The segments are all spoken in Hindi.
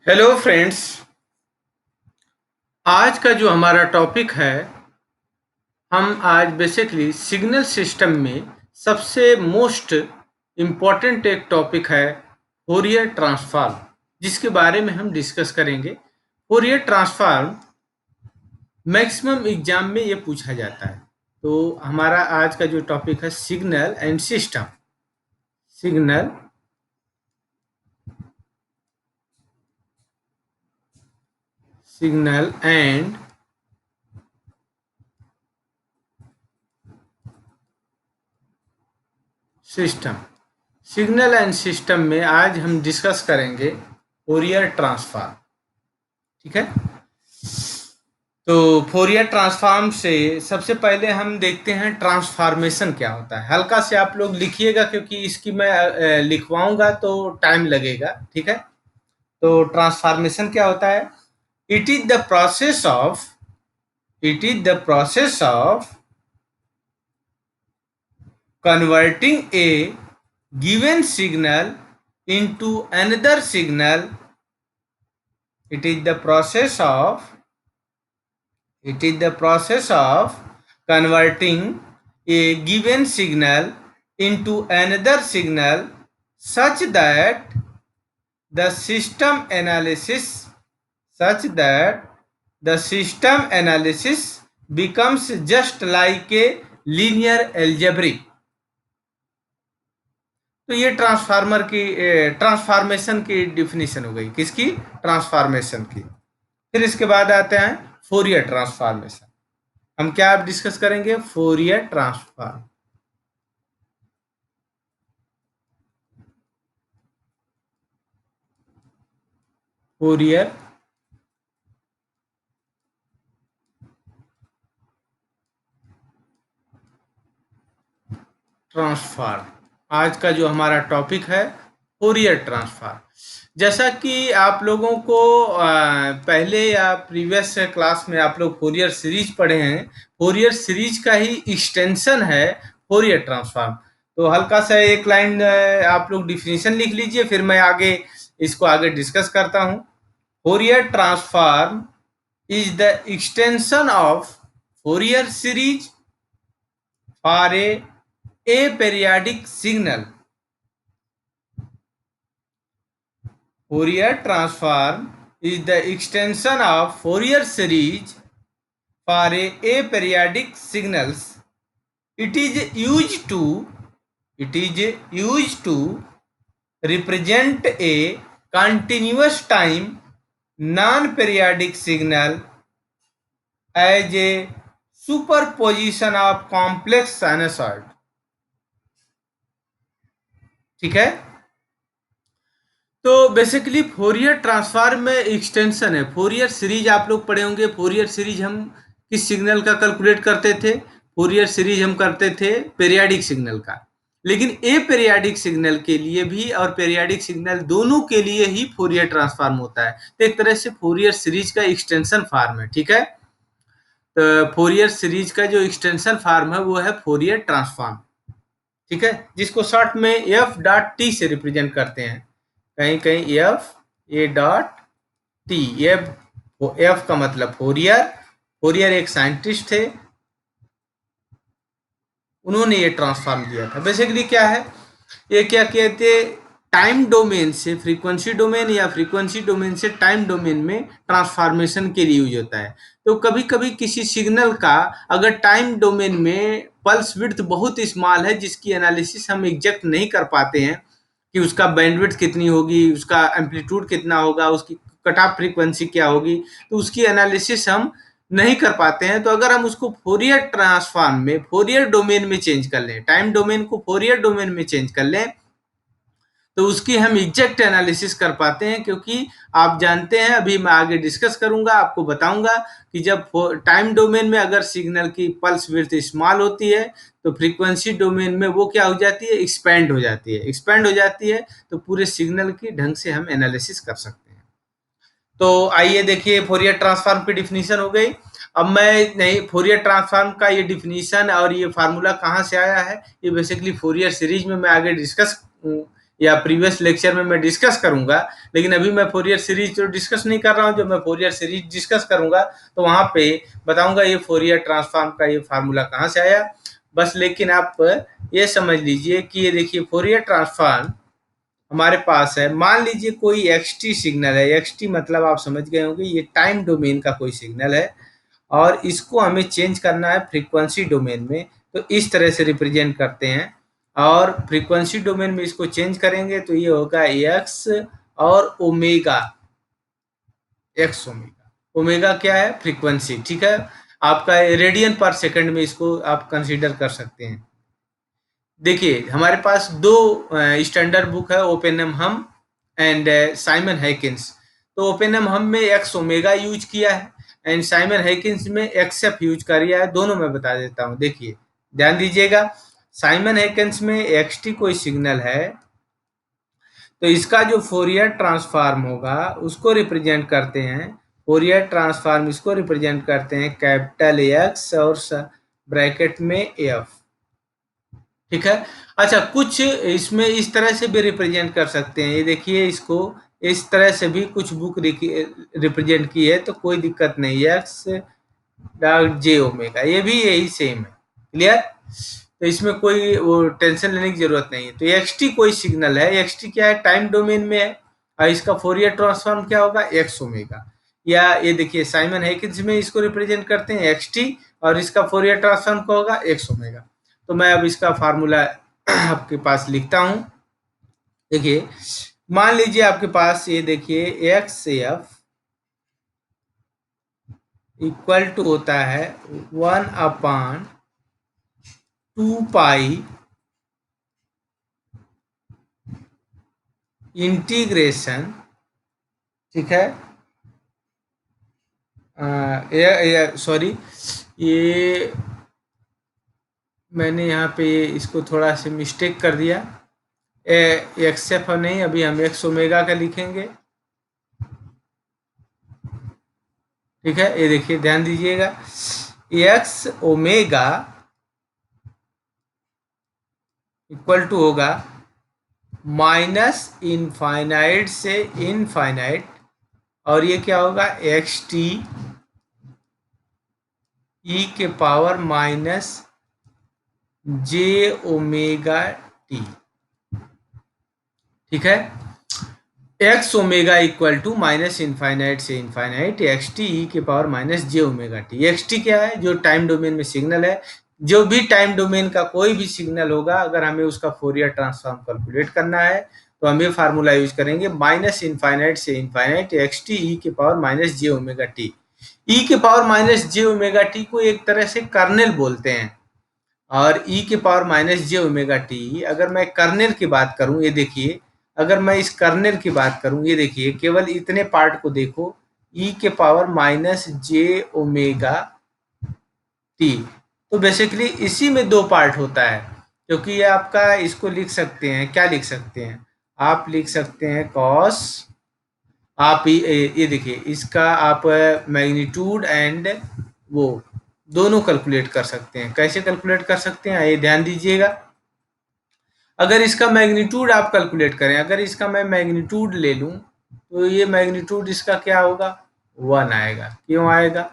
Hello friends. आज का जो हमारा टॉपिक है, हम आज बेसिकली सिग्नल सिस्टम में सबसे मोस्ट इम्पॉर्टेंट एक टॉपिक है फोरियर ट्रांसफॉर्म, जिसके बारे में हम डिस्कस करेंगे। फोरियर ट्रांसफॉर्म मैक्सिमम एग्जाम में ये पूछा जाता है। तो हमारा आज का जो टॉपिक है signal and system, signal signal and system. Signal and system में आज हम डिस्कस करेंगे फोरियर ट्रांसफॉर्म। ठीक है, तो फोरियर ट्रांसफॉर्म से सबसे पहले हम देखते हैं ट्रांसफॉर्मेशन क्या होता है। हल्का से आप लोग लिखिएगा, क्योंकि इसकी मैं लिखवाऊंगा तो टाइम लगेगा। ठीक है, तो ट्रांसफॉर्मेशन क्या होता है? It is the process of it is the process of converting a given signal into another signal. It is the process of converting a given signal into another signal such that the system analysis becomes just like a linear algebra. तो ये ट्रांसफॉर्मेशन की डिफिनीशन हो गई। किसकी? ट्रांसफॉर्मेशन की। फिर इसके बाद आते हैं फोरियर ट्रांसफॉर्मेशन। हम क्या डिस्कस करेंगे? Fourier transform. फोरियर ट्रांसफॉर्म आज का जो हमारा टॉपिक है, फोरियर ट्रांसफॉर्म। जैसा कि आप लोगों को पहले या प्रीवियस क्लास में आप लोग फोरियर सीरीज पढ़े हैं, फोरियर सीरीज का ही एक्सटेंशन है फोरियर ट्रांसफॉर्म। तो हल्का सा एक लाइन आप लोग डिफिनीशन लिख लीजिए, फिर मैं इसको आगे डिस्कस करता हूँ। Fourier transform is the extension of Fourier series for a aperiodic signal. Fourier transform is the extension of Fourier series for a aperiodic signals. It is used to represent a continuous time non-periodic signal as a superposition of complex sinusoid. ठीक है, तो बेसिकली फोरियर ट्रांसफॉर्म में एक्सटेंशन है। फोरियर सीरीज आप लोग पढ़े होंगे। फोरियर सीरीज हम किस सिग्नल का कैलकुलेट करते थे? फोरियर सीरीज हम करते थे पेरियाडिक सिग्नल का। लेकिन ए पेरियाडिक सिग्नल के लिए भी और पेरियाडिक सिग्नल दोनों के लिए ही फोरियर ट्रांसफॉर्म होता है। तो एक तरह से फोरियर सीरीज का एक्सटेंशन फॉर्म है। ठीक है, तो फोरियर सीरीज का जो एक्सटेंशन फॉर्म है वो है फोरियर ट्रांसफॉर्म। ठीक है, जिसको शॉर्ट में एफ डॉट टी से रिप्रेजेंट करते हैं। कहीं कहीं F A dot T. F का मतलब फोरियर। फोरियर एक साइंटिस्ट थे, उन्होंने ये ट्रांसफॉर्म दिया था। बेसिकली क्या है ये, क्या कहते, टाइम डोमेन से फ्रीक्वेंसी डोमेन या फ्रीक्वेंसी डोमेन से टाइम डोमेन में ट्रांसफॉर्मेशन के लिए यूज होता है। तो कभी कभी किसी सिग्नल का अगर टाइम डोमेन में पल्स विड्थ बहुत स्मॉल है, जिसकी एनालिसिस हम एग्जैक्ट नहीं कर पाते हैं कि उसका बैंडविड्थ कितनी होगी, उसका एम्पलीट्यूड कितना होगा, उसकी कट ऑफ फ्रीक्वेंसी क्या होगी, तो उसकी एनालिसिस हम नहीं कर पाते हैं। तो अगर हम उसको फोरियर ट्रांसफॉर्म में फोरियर डोमेन में चेंज कर लें, टाइम डोमेन को फोरियर डोमेन में चेंज कर लें, तो उसकी हम एग्जैक्ट एनालिसिस कर पाते हैं। क्योंकि आप जानते हैं, अभी मैं आगे डिस्कस करूंगा, आपको बताऊंगा कि जब टाइम डोमेन में अगर सिग्नल की पल्स विड्थ स्मॉल होती है, तो फ्रीक्वेंसी डोमेन में वो क्या हो जाती है? एक्सपेंड हो जाती है। एक्सपेंड हो जाती है तो पूरे सिग्नल की ढंग से हम एनालिसिस कर सकते हैं। तो आइए देखिए, फोरियर ट्रांसफॉर्म की डिफिनीशन हो गई। अब मैं नहीं, फोरियर ट्रांसफॉर्म का ये डिफिनीशन और ये फार्मूला कहाँ से आया है, ये बेसिकली फोरियर सीरीज में मैं आगे डिस्कस या प्रीवियस लेक्चर में मैं डिस्कस करूंगा, लेकिन अभी मैं फोरियर सीरीज तो डिस्कस नहीं कर रहा हूं। जब मैं फोरियर सीरीज डिस्कस करूंगा तो वहां पे बताऊंगा ये फोरियर ट्रांसफॉर्म का ये फार्मूला कहाँ से आया। बस लेकिन आप ये समझ लीजिए कि ये देखिए फोरियर ट्रांसफॉर्म हमारे पास है। मान लीजिए कोई एक्सटी सिग्नल है, एक्सटी मतलब आप समझ गए होंगे ये टाइम डोमेन का कोई सिग्नल है, और इसको हमें चेंज करना है फ्रीक्वेंसी डोमेन में, तो इस तरह से रिप्रेजेंट करते हैं। और फ्रीक्वेंसी डोमेन में इसको चेंज करेंगे तो ये होगा एक्स और ओमेगा, एक्स ओमेगा। ओमेगा क्या है? फ्रीक्वेंसी, ठीक है। आपका रेडियन पर सेकंड में इसको आप कंसीडर कर सकते हैं। देखिए हमारे पास दो स्टैंडर्ड बुक है, ओपेनम हम एंड साइमन हैकिंस। तो ओपेनम हम में एक्स ओमेगा यूज किया है एंड साइमन हैकिंस में एक्सएफ यूज किया है। दोनों मैं बता देता हूँ, देखिए ध्यान दीजिएगा। साइमन हैकिंस में एक्सटी कोई सिग्नल है तो इसका जो फोरियर ट्रांसफॉर्म होगा उसको रिप्रेजेंट करते हैं, फोरियर ट्रांसफॉर्म इसको रिप्रेजेंट करते हैं कैपिटल एक्स और ब्रैकेट में एफ, ठीक है। अच्छा, कुछ इसमें इस तरह से भी रिप्रेजेंट कर सकते हैं, ये देखिए इसको इस तरह से भी कुछ बुक रिप्रेजेंट की है तो कोई दिक्कत नहीं है। एक्स डॉट जे ओमेगा ये भी यही सेम है, क्लियर। तो इसमें कोई वो टेंशन लेने की जरूरत नहीं है। तो एक्स टी कोई सिग्नल है, एक्स टी क्या है? टाइम डोमेन में है, और इसका फोरियर ट्रांसफॉर्म क्या होगा? X omega. या ये देखिए साइमन हैकिंस में इसको रिप्रेजेंट करते हैं एक्स टी, और इसका फोरियर ट्रांसफॉर्म क्या होगा? X omega. तो मैं अब इसका फार्मूला आपके पास लिखता हूं। देखिए मान लीजिए आपके पास ये देखिए एक्स एफ इक्वल टू होता है 1/2 पाई इंटीग्रेशन, ठीक है। सॉरी, ये मैंने यहाँ पे इसको थोड़ा सा मिस्टेक कर दिया। एक्स एफ नहीं, अभी हम एक्स ओमेगा का लिखेंगे, ठीक है। ये देखिए ध्यान दीजिएगा, एक्स ओमेगा इक्वल टू होगा माइनस इनफाइनाइट से इनफाइनाइट, और ये क्या होगा? एक्स टी ई के power minus J omega T, ठीक है। X omega equal to minus infinite से इनफाइनाइट एक्स टी ई के power minus J omega T. X T क्या है? जो टाइम डोमेन में सिग्नल है। जो भी टाइम डोमेन का कोई भी सिग्नल होगा, अगर हमें उसका फोरियर ट्रांसफॉर्म कैलकुलेट करना है तो हम ये फार्मूला यूज करेंगे, माइनस इनफाइनाइट से इनफाइनाइट एक्स टी ई के power minus J omega T. E के power minus J omega T को एक तरह से कर्नेल बोलते हैं, और ई के power minus J omega T, अगर मैं कर्नेल की बात करूं, ये देखिए अगर मैं इस कर्नेल की बात करूं, ये देखिए केवल इतने पार्ट को देखो, ई के power minus J omega T. तो बेसिकली इसी में दो पार्ट होता है, क्योंकि ये आपका इसको लिख सकते हैं, क्या लिख सकते हैं आप? लिख सकते हैं कॉस, आप ये देखिए इसका आप मैग्नीट्यूड एंड वो दोनों कैलकुलेट कर सकते हैं। कैसे कैलकुलेट कर सकते हैं ये ध्यान दीजिएगा। अगर इसका मैग्नीट्यूड आप कैलकुलेट करें, अगर इसका मैं मैग्नीट्यूड ले लूं तो ये मैग्नीट्यूड इसका क्या होगा? 1 आएगा। क्यों आएगा?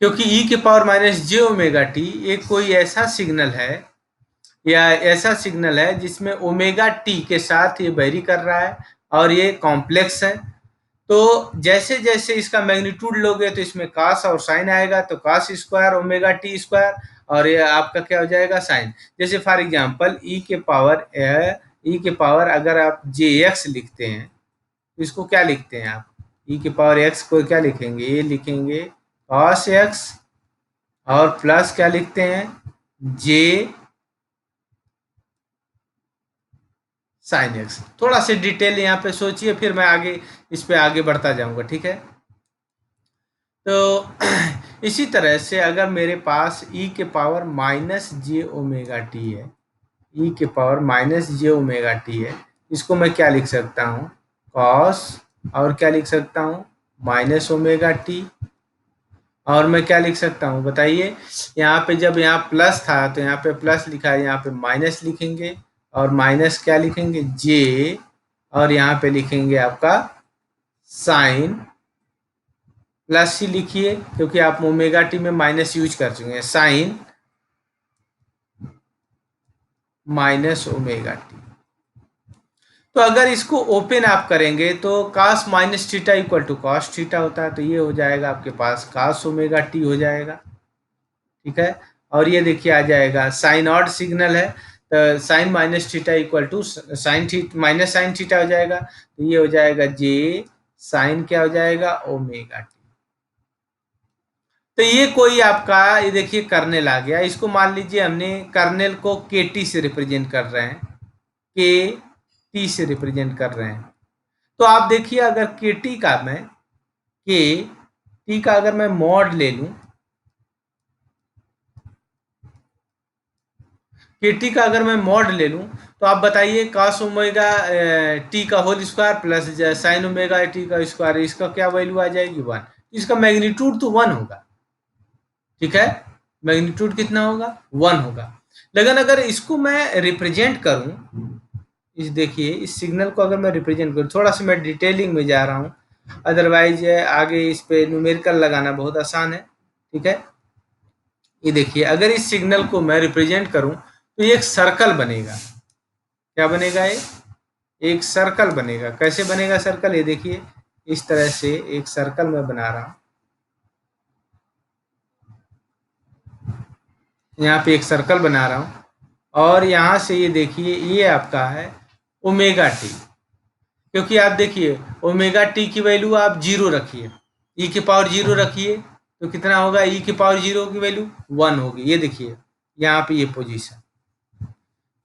क्योंकि ई के power minus J omega T एक कोई ऐसा सिग्नल है, या ऐसा सिग्नल है जिसमें ओमेगा टी के साथ ये वेरी कर रहा है और ये कॉम्प्लेक्स है। तो जैसे जैसे इसका मैग्नीट्यूड लोगे तो इसमें कास और साइन आएगा, तो cos square omega T square, और ये आपका क्या हो जाएगा? साइन। जैसे फॉर एग्जांपल ई के पावर अगर आप जे एक्स लिखते हैं तो इसको क्या लिखते हैं आप? ई के पावर एक्स को क्या लिखेंगे? ये लिखेंगे कॉस एक्स, और प्लस क्या लिखते हैं? जे साइन एक्स। थोड़ा सा डिटेल यहाँ पे सोचिए, फिर मैं आगे इस पे आगे बढ़ता जाऊंगा, ठीक है। तो इसी तरह से अगर मेरे पास ई के power minus J omega T है, ई के power minus J omega T है, इसको मैं क्या लिख सकता हूँ? कॉस, और क्या लिख सकता हूँ? Minus omega T. और मैं क्या लिख सकता हूँ बताइए? यहाँ पे जब यहाँ प्लस था तो यहाँ पे प्लस लिखा है, यहाँ पे माइनस लिखेंगे, और माइनस क्या लिखेंगे, जे, और यहाँ पे लिखेंगे आपका साइन, प्लस सी लिखिए क्योंकि आप ओमेगा टी में माइनस यूज कर चुके हैं, साइन माइनस ओमेगा टी। तो अगर इसको ओपन आप करेंगे तो cos minus theta equal to cos theta होता है, तो ये हो जाएगा आपके पास कास ओमेगा टी हो जाएगा, ठीक है। और ये देखिए आ जाएगा साइन ऑड सिग्नल है, तो sine minus theta equal to sine theta minus sine theta हो जाएगा, तो ये हो जाएगा जे साइन क्या हो जाएगा ओमेगा टी। तो ये कोई आपका ये देखिए कर्नेल आ गया, इसको मान लीजिए हमने कर्नेल को के टी से रिप्रेजेंट कर रहे हैं, के टी से रिप्रेजेंट कर रहे हैं। तो आप देखिए अगर के टी का मैं के टी का अगर मैं मॉड ले लूं, के टी का अगर मैं मॉड ले लूं तो आप बताइए कॉस ओमेगा टी का whole square plus sine omega T का स्क्वायर, इसका क्या वैल्यू आ जाएगी 1, इसका मैग्नीट्यूड तो 1 होगा, ठीक है, मैग्नीट्यूड कितना होगा 1 होगा। लेकिन अगर इसको मैं रिप्रेजेंट करूं, इस देखिए इस सिग्नल को अगर मैं रिप्रेजेंट करूं, थोड़ा सा मैं डिटेलिंग में जा रहा हूं, अदरवाइज आगे इस पे न्यूमेरिकल लगाना बहुत आसान है, ठीक है। ये देखिए अगर इस सिग्नल को मैं रिप्रेजेंट करूं तो ये एक सर्कल बनेगा, क्या बनेगा, एक सर्कल बनेगा। कैसे बनेगा सर्कल, ये देखिए इस तरह से एक सर्कल मैं बना रहा हूं, यहाँ पे एक सर्कल बना रहा हूं और यहाँ से ये देखिए ये आपका है ओमेगा टी, क्योंकि आप देखिए ओमेगा टी की वैल्यू आप 0 रखिए, ई के पावर 0 रखिए तो कितना होगा, ई के पावर 0 की वैल्यू 1 होगी, ये देखिए यहाँ पे ये पोजीशन।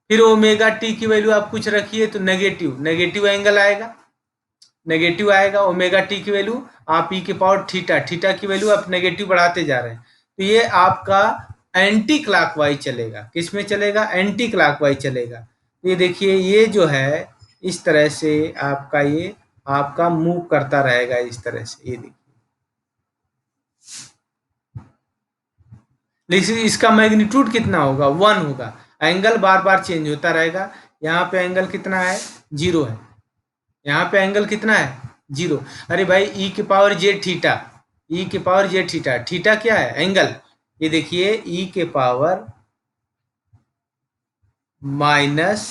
फिर ओमेगा टी की वैल्यू आप कुछ रखिए तो नेगेटिव नेगेटिव एंगल आएगा, नेगेटिव आएगा, ओमेगा टी की वैल्यू आप ई के पावर थीटा, थीटा की वैल्यू आप नेगेटिव बढ़ाते जा रहे हैं, तो ये आपका एंटी क्लॉकवाइज चलेगा, किस में चलेगा, एंटी क्लॉकवाइज चलेगा। तो ये देखिए ये जो है इस तरह से आपका ये आपका मूव करता रहेगा इस तरह से, ये देखिए, लेकिन इसका मैग्नीट्यूड कितना होगा 1 होगा, एंगल बार बार चेंज होता रहेगा, यहाँ पे एंगल कितना है 0 है, यहाँ पे एंगल कितना है 0। अरे भाई ई के पावर जे थीटा, ई के पावर जे थीटा, थीटा क्या है एंगल, ये देखिए ई के पावर माइनस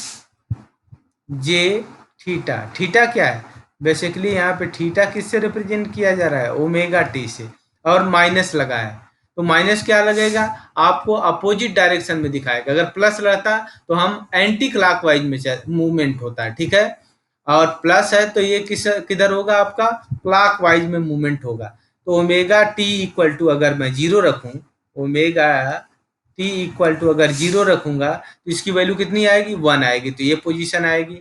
जे थीटा, थीटा क्या है बेसिकली यहाँ पे थीटा किससे रिप्रेजेंट किया जा रहा है ओमेगा टी से, और माइनस लगा है तो माइनस क्या लगेगा आपको अपोजिट डायरेक्शन में दिखाएगा, अगर प्लस रहता तो हम एंटी क्लॉकवाइज में मूवमेंट होता है, ठीक है, और प्लस है तो ये किधर होगा आपका क्लॉकवाइज में मूवमेंट होगा। तो ओमेगा टी इक्वल टू अगर मैं 0 रखूं, ओमेगा टी इक्वल टू अगर 0 रखूंगा तो इसकी वैल्यू कितनी आएगी 1 आएगी, तो ये पोजीशन आएगी।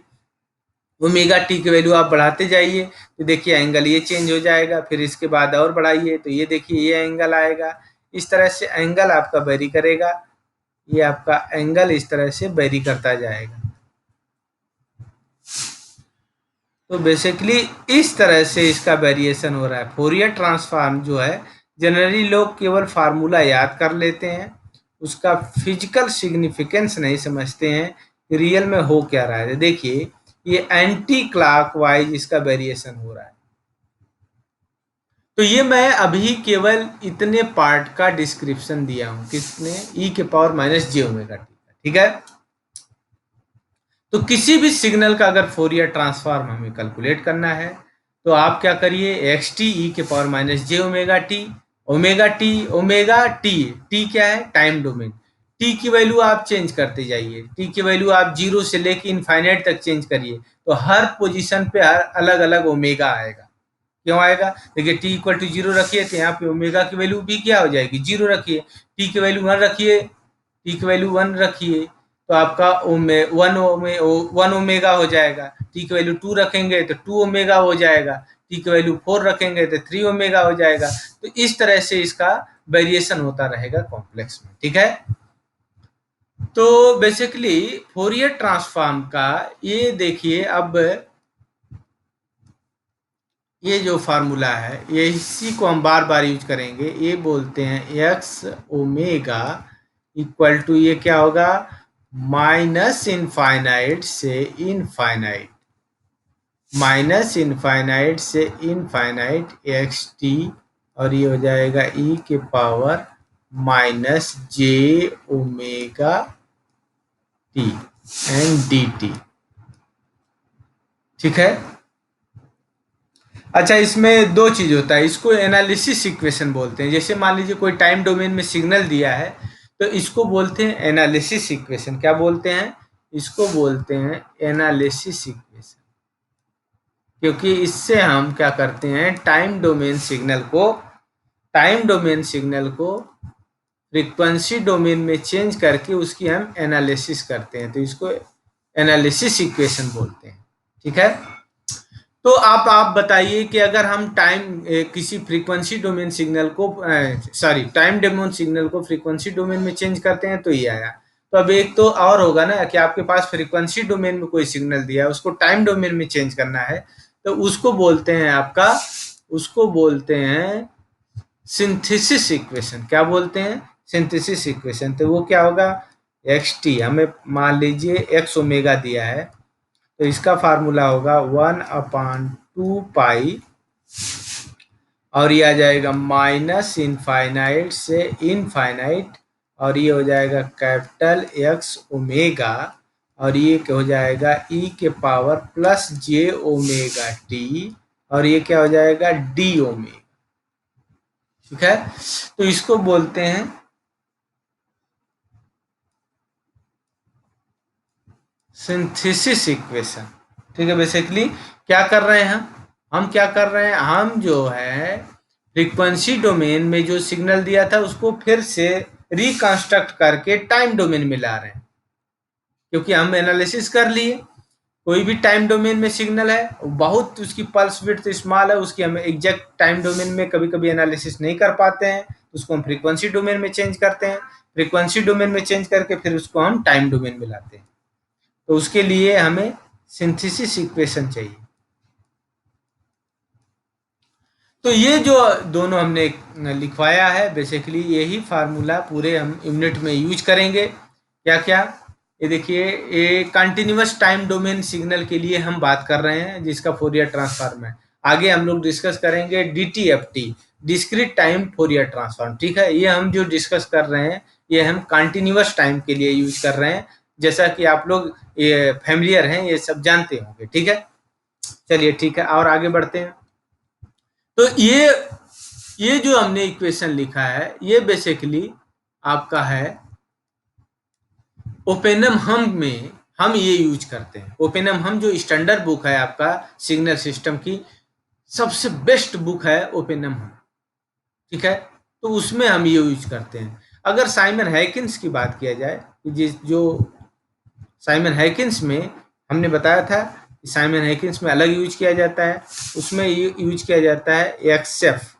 ओमेगा टी की वैल्यू आप बढ़ाते जाइए तो देखिए एंगल ये चेंज हो जाएगा, फिर इसके बाद और बढ़ाइए तो ये देखिए ये एंगल आएगा, इस तरह से एंगल आपका वेरी करेगा, ये आपका एंगल इस तरह से वेरी करता जाएगा। तो बेसिकली इस तरह से इसका वेरिएशन हो रहा है। फोरियर ट्रांसफॉर्म जो है जनरली लोग केवल फार्मूला याद कर लेते हैं, उसका फिजिकल सिग्निफिकेंस नहीं समझते हैं रियल में हो क्या रहा है। देखिए ये एंटी क्लॉकवाइज इसका वेरिएशन हो रहा है। तो ये मैं अभी केवल इतने पार्ट का डिस्क्रिप्शन दिया हूं, किसने ई के power minus J omega T का, ठीक है। तो किसी भी सिग्नल का अगर फोरियर ट्रांसफॉर्म हमें कैलकुलेट करना है तो आप क्या करिए एक्स टी ई के power minus J omega T, omega T, T क्या है टाइम डोमेन, टी की वैल्यू आप चेंज करते जाइए, टी की वैल्यू आप 0 से लेके इनफाइनाइट तक चेंज करिए तो हर पोजीशन पे हर अलग अलग ओमेगा आएगा। क्यों आएगा, देखिए टी इक्वल टू 0 रखिए तो यहाँ पे ओमेगा की वैल्यू भी क्या हो जाएगी 0 रखिए, टी की वैल्यू 1 रखिए, टी की वैल्यू 1 रखिए तो आपका वन ओमेगा हो जाएगा, टी की वैल्यू 2 रखेंगे तो 2 ओमेगा हो जाएगा, टी की वैल्यू 4 रखेंगे तो 3 ओमेगा हो जाएगा। तो इस तरह से इसका वेरिएशन होता रहेगा कॉम्प्लेक्स में, ठीक है। तो बेसिकली फोरियर ट्रांसफॉर्म का ये देखिए, अब ये जो फार्मूला है ये इसी को हम बार बार यूज करेंगे, ये बोलते हैं एक्स ओमेगा इक्वल टू ये क्या होगा माइनस इनफाइनाइट से इनफाइनाइट, माइनस इनफाइनाइट से इनफाइनाइट एक्स टी, और ये हो जाएगा ई के power minus J omega T and D T. ठीक है। अच्छा, इसमें दो चीज होता है, इसको एनालिसिस इक्वेशन बोलते हैं। जैसे मान लीजिए कोई टाइम डोमेन में सिग्नल दिया है तो इसको बोलते हैं एनालिसिस इक्वेशन। क्या बोलते हैं? इसको बोलते हैं एनालिसिस इक्वेशन, क्योंकि इससे हम क्या करते हैं, टाइम डोमेन सिग्नल को फ्रीक्वेंसी डोमेन में चेंज करके उसकी हम एनालिसिस करते हैं, तो इसको एनालिसिस इक्वेशन बोलते हैं। ठीक है। तो आप बताइए कि अगर हम किसी फ्रीक्वेंसी डोमेन सिग्नल को टाइम डोमेन सिग्नल को फ्रीक्वेंसी डोमेन में चेंज करते हैं तो ये आया। तो अब एक तो और होगा ना कि आपके पास फ्रीक्वेंसी डोमेन में कोई सिग्नल दिया है, उसको टाइम डोमेन में चेंज करना है, तो उसको बोलते हैं सिंथेसिस इक्वेशन। क्या बोलते हैं? Synthesis equation. तो वो क्या होगा, एक्स टी, हमें मान लीजिए एक्स ओमेगा दिया है, तो इसका फार्मूला होगा 1/2 पाई, और ये आ जाएगा माइनस इनफाइनाइट से इनफाइनाइट, और ये हो जाएगा कैपिटल एक्स ओमेगा, और ये क्या हो जाएगा ई के पावर प्लस जे ओमेगा टी, और ये क्या हो जाएगा डी ओमेगा। ठीक है। तो इसको बोलते हैं सिंथेसिस इक्वेशन। ठीक है। बेसिकली क्या कर रहे हैं हम क्या कर रहे हैं, हम जो है फ्रीक्वेंसी डोमेन में जो सिग्नल दिया था उसको फिर से रिकंस्ट्रक्ट करके टाइम डोमेन में ला रहे हैं, क्योंकि हम एनालिसिस कर लिए। कोई भी टाइम डोमेन में सिग्नल है, बहुत उसकी पल्स विड्थ स्मॉल है, उसकी हम एग्जैक्ट टाइम डोमेन में कभी कभी एनालिसिस नहीं कर पाते हैं, उसको हम फ्रीक्वेंसी डोमेन में चेंज करते हैं, फ्रीक्वेंसी डोमेन में चेंज करके फिर उसको हम टाइम डोमेन में लाते हैं। तो उसके लिए हमें सिंथेसिस इक्वेशन चाहिए। तो ये जो दोनों हमने लिखवाया है, बेसिकली यही फार्मूला पूरे हम यूनिट में यूज करेंगे। क्या क्या? ये देखिए, ये कंटिन्यूअस टाइम डोमेन सिग्नल के लिए हम बात कर रहे हैं, जिसका फोरियर ट्रांसफॉर्म है। आगे हम लोग डिस्कस करेंगे DTFT, discrete time Fourier transform. ठीक है। ये हम जो डिस्कस कर रहे हैं ये हम कंटिन्यूअस टाइम के लिए यूज कर रहे हैं, जैसा कि आप लोग ये फैमिलियर हैं, ये सब जानते होंगे। ठीक है। चलिए ठीक है, और आगे बढ़ते हैं। तो ये जो हमने इक्वेशन लिखा है ये बेसिकली आपका है ओपेनम हम में हम ये यूज करते हैं। ओपेनम हम जो स्टैंडर्ड बुक है आपका सिग्नल सिस्टम की, सबसे बेस्ट बुक है ओपेनम हम। ठीक है। तो उसमें हम ये यूज करते हैं। अगर साइमन हैकिन्स की बात किया जाए, जो साइमन हैकिन्स में हमने बताया था कि साइमन हैकिन्स में अलग यूज किया जाता है, उसमें यूज किया जाता है एक्सेफ।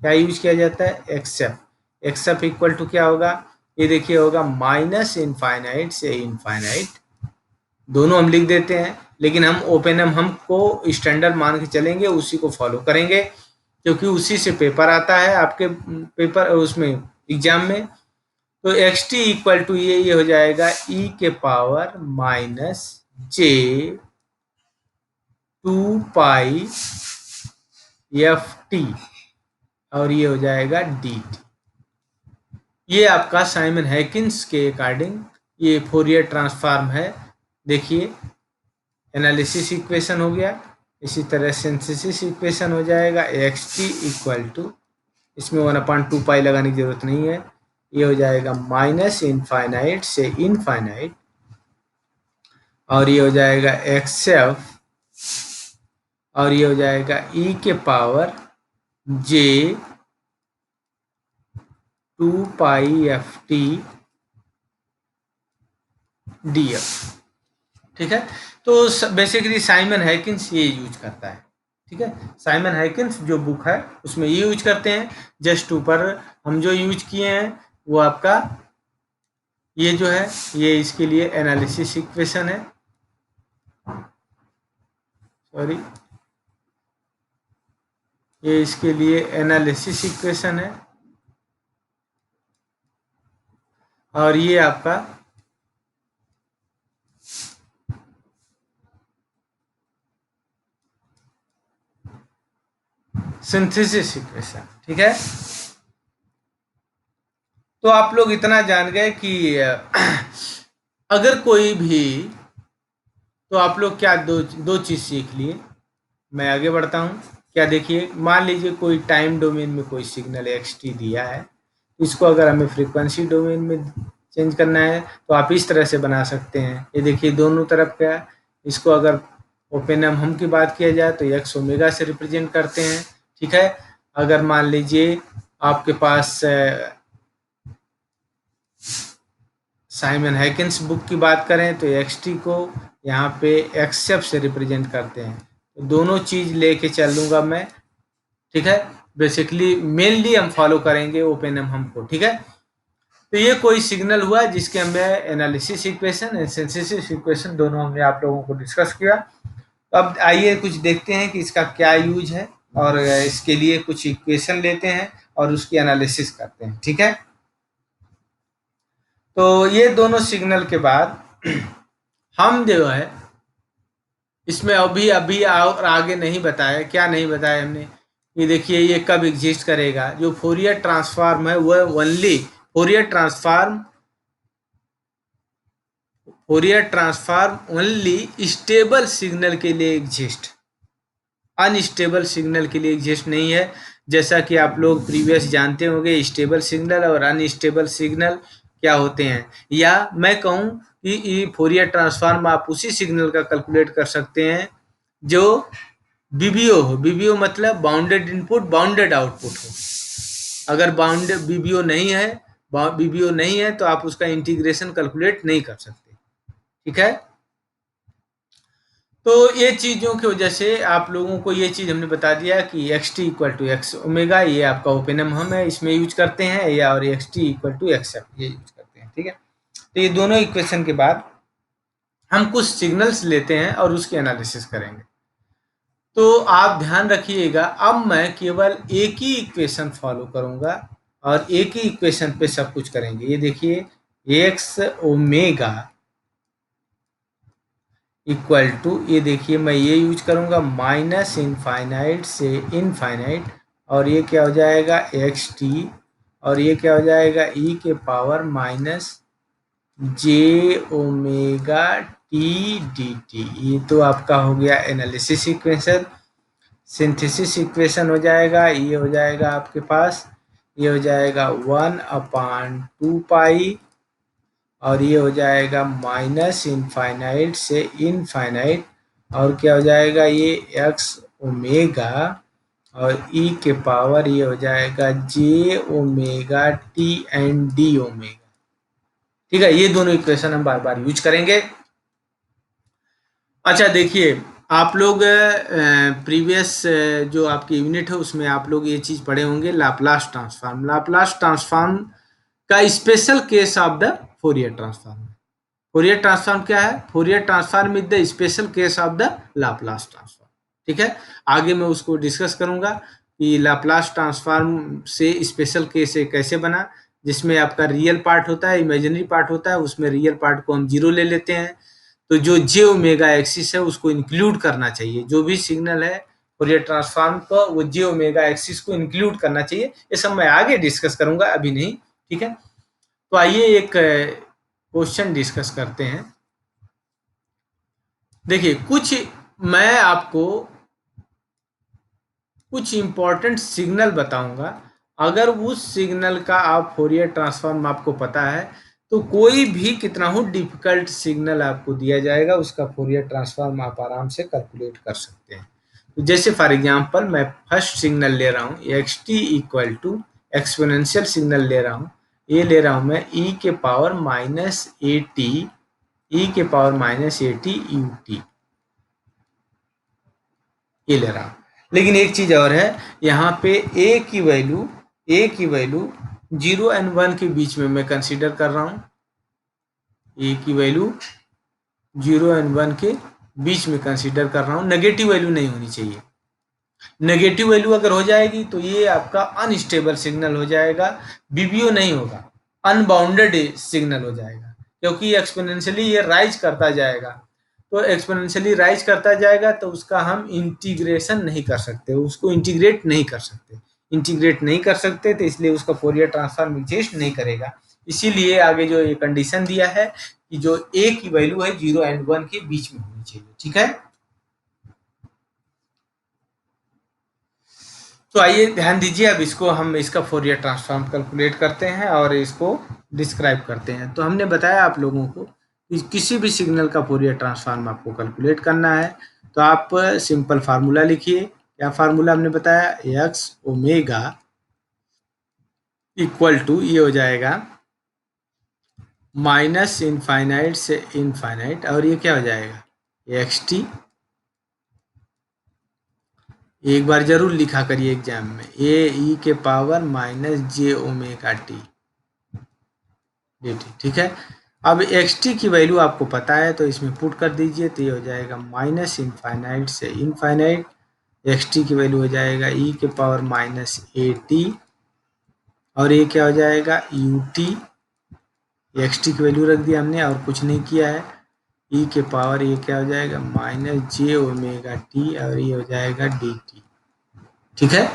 क्या यूज किया जाता है? एक्सेफ। एक्सेफ इक्वल टू क्या होगा, ये देखिए होगा माइनस इनफाइनाइट से इनफाइनाइट, दोनों हम लिख देते हैं, लेकिन हम ओपेनम हम को स्टैंडर्ड मान के चलेंगे, उसी को फॉलो करेंगे, क्योंकि उसी से पेपर आता है आपके पेपर उसमें एग्जाम में। तो एक्स टी इक्वल टू ये हो जाएगा ई के पावर माइनस जे 2 पाई एफ टी, और ये हो जाएगा डी टी। ये आपका साइमन हैकिन्स के अकॉर्डिंग ये फोरियर ट्रांसफॉर्म है। देखिए, एनालिसिस इक्वेशन हो गया, इसी तरह सिंथेसिस इक्वेशन हो जाएगा एक्स टी इक्वल टू, इसमें 1/2 पाई लगाने की जरूरत नहीं है, ये हो जाएगा माइनस इनफाइनाइट से इनफाइनाइट, और ये हो जाएगा एक्स एफ, और ये हो जाएगा ई के पावर जे 2 पाई एफ टी डी एफ। ठीक है। तो बेसिकली साइमन हैकिन्स ये यूज करता है। ठीक है। साइमन हैकिन्स जो बुक है उसमें ये यूज करते हैं। जस्ट ऊपर हम जो यूज किए हैं वो आपका ये जो है ये इसके लिए एनालिसिस इक्वेशन है, सॉरी, ये इसके लिए एनालिसिस इक्वेशन है, और ये आपका सिंथेसिस इक्वेशन, ठीक है। तो आप लोग इतना जान गए कि अगर कोई भी, तो आप लोग क्या दो दो चीज़ सीख लिए। मैं आगे बढ़ता हूँ। क्या देखिए, मान लीजिए कोई टाइम डोमेन में कोई सिग्नल एक्स टी दिया है, इसको अगर हमें फ्रीक्वेंसी डोमेन में चेंज करना है तो आप इस तरह से बना सकते हैं। ये देखिए दोनों तरफ क्या, इसको अगर ओपन एम हम की बात किया जाए तो एक्स ओमेगा से रिप्रेजेंट करते हैं, ठीक है। अगर मान लीजिए आपके पास साइमन हैकिन्स बुक की बात करें तो एक्स टी को यहाँ पे एक्सेप से रिप्रेजेंट करते हैं। तो दोनों चीज़ लेके चल लूँगा मैं, ठीक है। बेसिकली मेनली हम फॉलो करेंगे ओपन एम हम को, ठीक है। तो ये कोई सिग्नल हुआ जिसके हमने analysis equation and synthesis equation दोनों हमने आप लोगों को डिस्कस किया। अब आइए कुछ देखते हैं कि इसका क्या यूज है, और इसके लिए कुछ इक्वेशन लेते हैं और उसकी एनालिसिस करते हैं, ठीक है। तो ये दोनों सिग्नल के बाद हम जो है इसमें अभी अभी और आगे नहीं बताया, क्या नहीं बताया हमने, ये देखिए ये कब एग्जिस्ट करेगा। जो फोरियर ट्रांसफॉर्म है वह only Fourier transform only stable signal के लिए एग्जिस्ट, अनस्टेबल सिग्नल के लिए एग्जिस्ट नहीं है। जैसा कि आप लोग प्रीवियस जानते होंगे स्टेबल सिग्नल और अनस्टेबल सिग्नल क्या होते हैं, या मैं कहूँ कि फोरियर ट्रांसफॉर्म आप उसी सिग्नल का कैलकुलेट कर सकते हैं जो बीबीओ हो। बीबीओ मतलब बाउंडेड इनपुट बाउंडेड आउटपुट हो। अगर बाउंडेड बीबीओ नहीं है तो आप उसका इंटीग्रेशन कैलकुलेट नहीं कर सकते, ठीक है। तो ये चीज़ों की वजह से आप लोगों को ये चीज़ हमने बता दिया कि X T equal to X omega, ये आपका ओपेनम हम है इसमें यूज करते हैं, या और X T equal to X F ये यूज करते हैं, ठीक है। तो ये दोनों इक्वेशन के बाद हम कुछ सिग्नल्स लेते हैं और उसकी एनालिसिस करेंगे। तो आप ध्यान रखिएगा, अब मैं केवल एक ही इक्वेशन फॉलो करूंगा और एक ही इक्वेशन पे सब कुछ करेंगे। ये देखिए एक्स ओमेगा इक्वल टू, ये देखिए मैं ये यूज करूंगा माइनस इनफाइनाइट से इनफाइनाइट, और ये क्या हो जाएगा एक्स टी, और ये क्या हो जाएगा ई के power minus J omega T D T. ये तो आपका हो गया एनालिसिस इक्वेशन। सिंथेसिस इक्वेशन हो जाएगा, ये हो जाएगा आपके पास, ये हो जाएगा 1/2 पाई, और ये हो जाएगा माइनस इनफाइनाइट से इनफाइनाइट, और क्या हो जाएगा ये एक्स ओमेगा, और ई के पावर ये हो जाएगा J omega T and D omega, ठीक है। ये दोनों इक्वेशन हम बार बार यूज करेंगे। अच्छा देखिए, आप लोग प्रीवियस जो आपकी यूनिट है उसमें आप लोग ये चीज़ पढ़े होंगे, लाप्लास ट्रांसफॉर्म। लाप्लास ट्रांसफॉर्म का special case of the Fourier transform. Fourier transform क्या है? Fourier transform is the special case of the Laplace transform, ठीक है। आगे मैं उसको डिस्कस करूंगा कि लाप्लास ट्रांसफॉर्म से स्पेशल केस कैसे बना, जिसमें आपका रियल पार्ट होता है, इमेजिनरी पार्ट होता है। उसमें रियल पार्ट को हम जीरो ले लेते हैं, तो जो जे ओमेगा एक्सिस है उसको इंक्लूड करना चाहिए। जो भी सिग्नल है फोरियर ट्रांसफॉर्म को वो जे ओमेगा एक्सिस को इंक्लूड करना चाहिए। ये सब मैं आगे डिस्कस करूंगा, अभी नहीं, ठीक है। तो आइए एक क्वेश्चन डिस्कस करते हैं। देखिए मैं आपको कुछ इंपॉर्टेंट सिग्नल बताऊंगा। अगर उस सिग्नल का आप फोरियर ट्रांसफॉर्म आपको पता है तो कोई भी कितना हो डिफिकल्ट सिग्नल आपको दिया जाएगा, उसका फोरियर ट्रांसफॉर्म आप आराम से कैलकुलेट कर सकते हैं। तो जैसे फॉर एग्जांपल मैं फर्स्ट सिग्नल ले रहा हूँ X T equal to exponential signal ले रहा हूँ, ये ले रहा हूँ मैं ई के power minus A T, E के power minus A T U T, ये ले रहा हूँ। लेकिन एक चीज और है, यहाँ पे ए की वैल्यू 0 एंड 1 के बीच में मैं कंसीडर कर रहा हूँ। ए की वैल्यू 0 एंड 1 के बीच में कंसीडर कर रहा हूँ। नेगेटिव वैल्यू नहीं होनी चाहिए। नेगेटिव वैल्यू अगर हो जाएगी तो ये आपका अनस्टेबल सिग्नल हो जाएगा, बीबीओ नहीं होगा, अनबाउंडेड सिग्नल हो जाएगा, क्योंकि एक्सपोनेंशियली ये राइज करता जाएगा। तो एक्सपोनेंशियली राइज करता जाएगा तो उसका हम इंटीग्रेशन नहीं कर सकते, उसको इंटीग्रेट नहीं कर सकते, तो इसलिए उसका फोरियर ट्रांसफॉर्म एग्जिस्ट नहीं करेगा। इसीलिए आगे जो ये कंडीशन दिया है कि जो ए की वैल्यू है 0 एंड 1 के बीच में होनी चाहिए। ठीक है, तो आइए ध्यान दीजिए, अब इसको हम इसका फोरियर ट्रांसफॉर्म कैलकुलेट करते हैं और इसको डिस्क्राइब करते हैं। तो हमने बताया आप लोगों को कि किसी भी सिग्नल का फोरियर ट्रांसफॉर्म आपको कैलकुलेट करना है तो आप सिंपल फार्मूला लिखिए। क्या फार्मूला हमने बताया, एक्स ओमेगा इक्वल टू ये हो जाएगा माइनस इनफाइनाइट से इनफाइनाइट, और ये क्या हो जाएगा एक्स टी। एक बार जरूर लिखा करिए एग्जाम में, ए ई के power minus J omega T D T. ठीक है, अब एक्स टी की वैल्यू आपको पता है तो इसमें पुट कर दीजिए, तो ये हो जाएगा माइनस इनफाइनाइट से इनफाइनाइट, एक्स टी की वैल्यू हो जाएगा ई के पावर माइनस ए टी, और ये क्या हो जाएगा यू टी। एक्स टी की वैल्यू रख दिया हमने और कुछ नहीं किया है, ई के पावर ये क्या हो जाएगा माइनस जे ओमेगा टी, और ये हो जाएगा डी टी। ठीक है,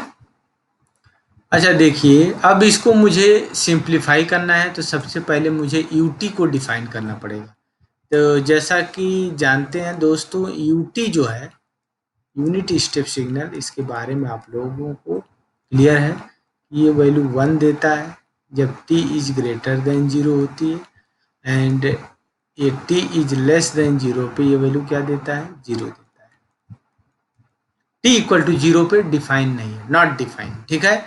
अच्छा देखिए, अब इसको मुझे सिंप्लीफाई करना है तो सबसे पहले मुझे यू टी को डिफाइन करना पड़ेगा। तो जैसा कि जानते हैं दोस्तों, यू टी जो है यूनिट स्टेप सिग्नल, इसके बारे में आप लोगों को क्लियर है, ये वैल्यू 1 देता है जब t इज ग्रेटर देन 0 होती है, एंड ये t इज लेस देन 0 पे ये वैल्यू क्या देता है 0 देता है। t इक्वल टू 0 पे डिफाइन नहीं है, नॉट डिफाइन। ठीक है,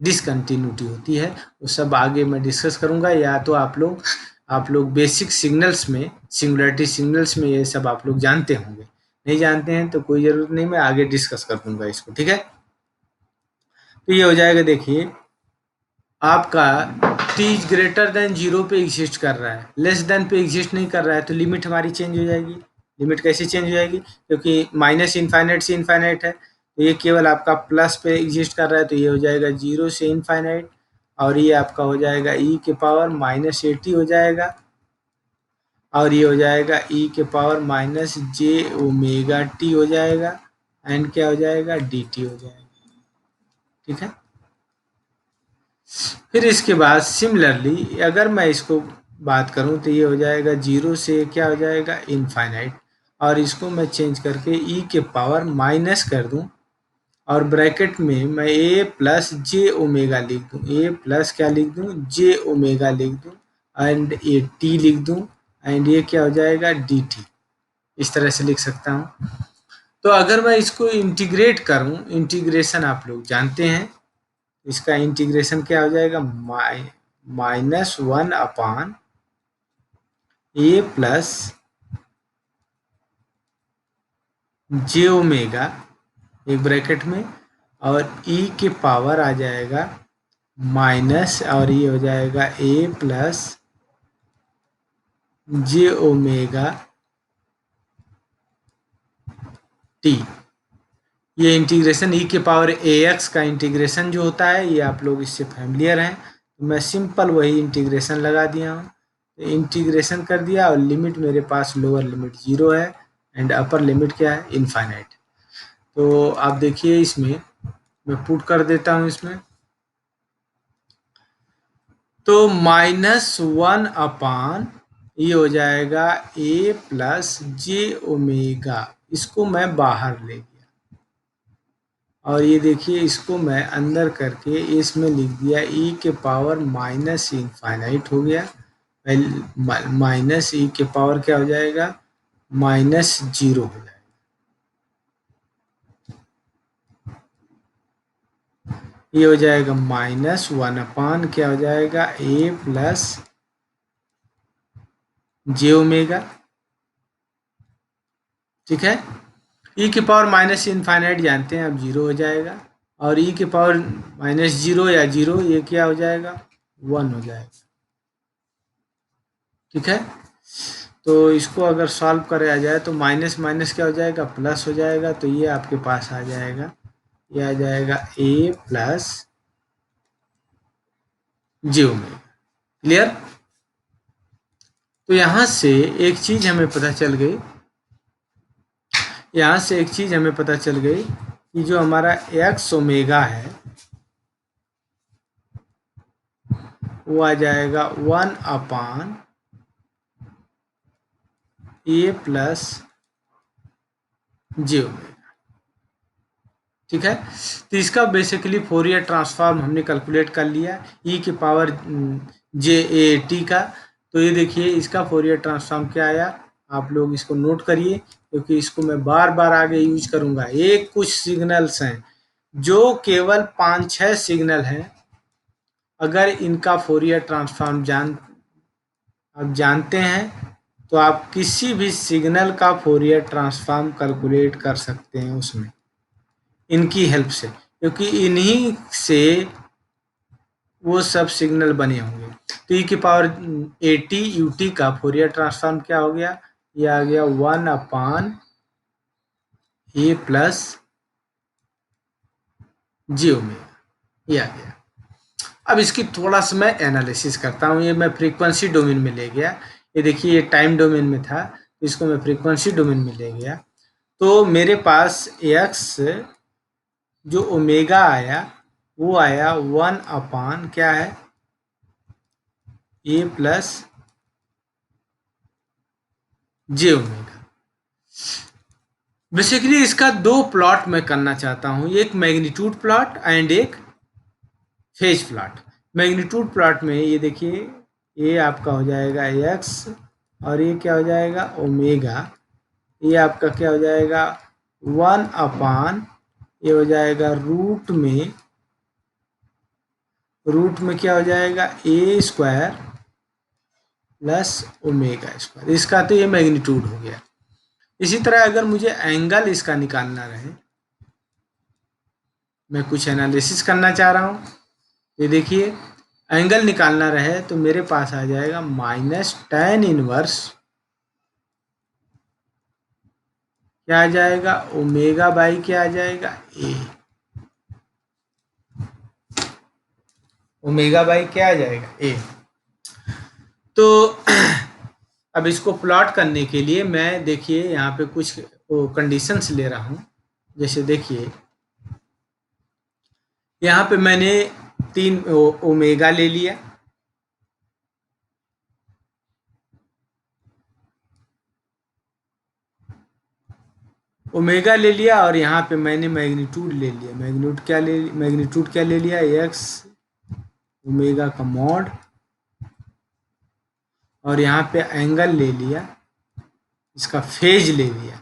डिसकंटिन्यूटी होती है, वो सब आगे मैं डिस्कस करूंगा, या तो आप लोग बेसिक सिग्नल्स में, सिंगुलरिटी सिग्नल्स में ये सब आप लोग जानते होंगे, नहीं जानते हैं तो कोई ज़रूरत नहीं, मैं आगे डिस्कस कर दूंगा इसको। ठीक है, तो ये हो जाएगा, देखिए आपका t ग्रेटर देन 0 पे एग्जिस्ट कर रहा है, लेस देन पे एग्जिस्ट नहीं कर रहा है, तो लिमिट हमारी चेंज हो जाएगी। लिमिट कैसे चेंज हो जाएगी, क्योंकि माइनस इनफाइनाइट से इनफाइनाइट है, तो ये केवल आपका प्लस पे एग्जिस्ट कर रहा है, तो ये हो जाएगा 0 से इनफाइनाइट, और ये आपका हो जाएगा e के पावर माइनस ए टी हो जाएगा, और ये हो जाएगा e के power minus J omega T हो जाएगा, एंड क्या हो जाएगा डी टी हो जाएगा। ठीक है, फिर इसके बाद सिमिलरली अगर मैं इसको बात करूं तो ये हो जाएगा 0 से क्या हो जाएगा इनफाइनाइट, और इसको मैं चेंज करके e के पावर माइनस कर दूं, और ब्रैकेट में मैं a प्लस जे ओमेगा लिख दूं, a प्लस क्या लिख दूं जे ओमेगा लिख दूं, एंड ए टी लिख दूं, एंड ये क्या हो जाएगा डी टी। इस तरह से लिख सकता हूँ। तो अगर मैं इसको इंटीग्रेट करूं, इंटीग्रेशन आप लोग जानते हैं, इसका इंटीग्रेशन क्या हो जाएगा माइनस 1 अपान ए प्लस जे ओमेगा एक ब्रैकेट में, और e के पावर आ जाएगा माइनस, और ये हो जाएगा a plus J omega T. ये इंटीग्रेशन e के पावर ए एक्स का इंटीग्रेशन जो होता है, ये आप लोग इससे फैमिलियर हैं, तो मैं सिंपल वही इंटीग्रेशन लगा दिया हूँ। तो इंटीग्रेशन कर दिया, और लिमिट मेरे पास लोअर लिमिट 0 है, एंड अपर लिमिट क्या है इनफाइनाइट। तो आप देखिए इसमें मैं पुट कर देता हूँ इसमें, तो -1 अपान ये हो जाएगा a प्लस जे ओमेगा, इसको मैं बाहर ले गया, और ये देखिए इसको मैं अंदर करके इसमें लिख दिया e के पावर माइनस इनफाइनाइट हो गया, माइनस e के पावर क्या हो जाएगा -0 हो जाएगा। ये हो जाएगा -1 अपान क्या हो जाएगा a प्लस जे ओमेगा। ठीक है, e के पावर माइनस इनफाइनाइट जानते हैं, अब 0 हो जाएगा, और e के पावर -0 या 0 ये क्या हो जाएगा 1 हो जाएगा। ठीक है, तो इसको अगर सॉल्व कराया जाए तो माइनस माइनस क्या हो जाएगा प्लस हो जाएगा, तो ये आपके पास आ जाएगा, ये आ जाएगा a plus J omega. Clear, तो यहाँ से एक चीज हमें पता चल गई यहाँ से एक चीज़ हमें पता चल गई कि जो हमारा एक्स ओमेगा है वो आ जाएगा 1/a+j ओमेगा। ठीक है, तो इसका बेसिकली फोरियर ट्रांसफॉर्म हमने कैलकुलेट कर लिया e⁻j⁴ का। तो ये देखिए इसका फोरियर ट्रांसफॉर्म क्या आया, आप लोग इसको नोट करिए क्योंकि इसको मैं बार बार आगे यूज करूंगा। एक कुछ सिग्नल्स हैं जो केवल 5-6 सिग्नल हैं, अगर इनका फोरियर ट्रांसफॉर्म आप जानते हैं तो आप किसी भी सिग्नल का फोरियर ट्रांसफॉर्म कैलकुलेट कर सकते हैं उसमें, इनकी हेल्प से, क्योंकि इन्हीं से वो सब सिग्नल बने होंगे। तो e⁻ at का फोरियर ट्रांसफॉर्म क्या हो गया, ये आ गया 1/a+j⁻, ये आ गया। अब इसकी थोड़ा सा मैं एनालिसिस करता हूँ। ये मैं फ्रीक्वेंसी डोमेन में ले गया, ये देखिए ये टाइम डोमेन में था, तो इसको मैं फ्रीक्वेंसी डोमेन में ले गया। तो मेरे पास एक्स जो ओमेगा आया वो आया 1 क्या है, a+j⁻। बेसिकली इसका दो प्लॉट मैं करना चाहता हूँ, एक मैग्नीट्यूड प्लॉट एंड एक फेज प्लॉट। मैग्नीट्यूड प्लॉट में ये देखिए ये आपका हो जाएगा एक्स और ये क्या हो जाएगा ओमेगा, ये आपका क्या हो जाएगा 1 ये हो जाएगा रूट में क्या हो जाएगा a² प्लस ओमेगा स्क्वायर। इसका तो ये मैग्नीट्यूड हो गया। इसी तरह अगर मुझे एंगल इसका निकालना रहे, मैं कुछ एनालिसिस करना चाह रहा हूँ, ये देखिए एंगल निकालना रहे तो मेरे पास आ जाएगा -tan−1 क्या आ जाएगा ओमेगा बाई क्या आ जाएगा a, ओमेगा बाई क्या आ जाएगा a। तो अब इसको प्लॉट करने के लिए मैं देखिए यहाँ पे कुछ कंडीशंस ले रहा हूँ। जैसे देखिए यहाँ पे मैंने 3 ओमेगा ले लिया, ओमेगा ले लिया और यहाँ पे मैंने मैग्नीट्यूड ले लिया। मैग्नीट्यूड क्या ले लिया एक्स ओमेगा का मॉड, और यहाँ पे एंगल ले लिया, इसका फेज ले लिया।